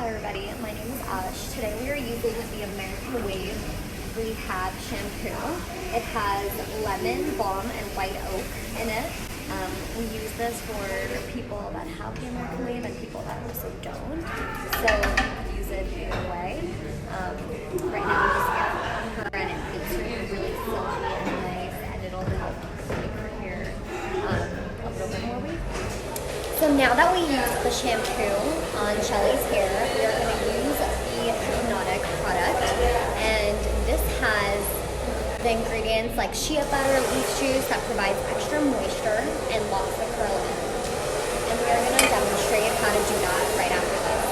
everybody, my name is Ash. Today we are using the American Wave Rehab Shampoo. It has lemon, balm, and white oak in it. We use this for people that have the American Wave and people that also don't. So you can use it either way. Right now we just get it on her and it makes her really silky and nice, and it'll help make her hair a little bit more wavy. So now that we use the shampoo on Shelly's hair, we are going to use the Hypnotic product, and this has the ingredients like shea butter, leaf juice that provides extra moisture and locks the curl in. And we are going to demonstrate how to do that right after this.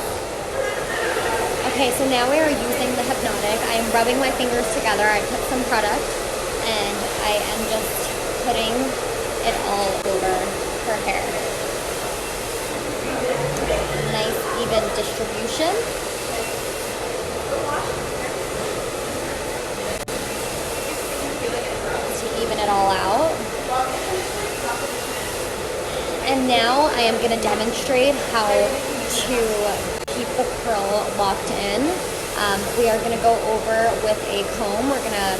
Okay, so now we are using the Hypnotic. I am rubbing my fingers together. I put some product and I am just putting it all over her hair. Nice even distribution. To even it all out. And now I am going to demonstrate how to keep the curl locked in. We are going to go over with a comb. We're going to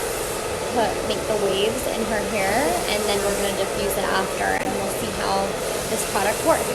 make the waves in her hair, and then we're going to diffuse it after, and we'll see how this product works.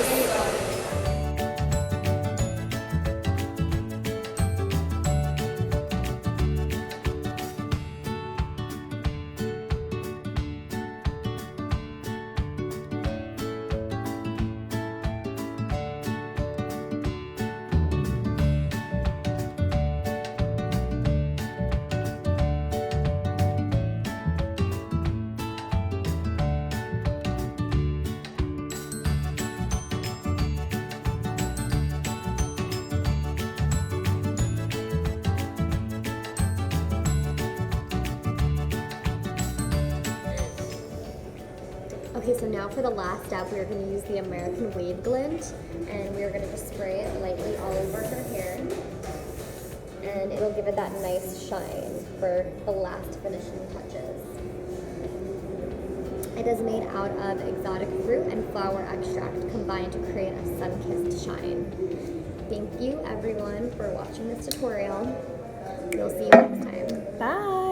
Okay, so now for the last step, we're going to use the American Wave Glint, and we're going to just spray it lightly all over her hair, and it'll give it that nice shine for the last finishing touches. It is made out of exotic fruit and flower extract combined to create a sun-kissed shine. Thank you everyone for watching this tutorial. We'll see you next time. Bye!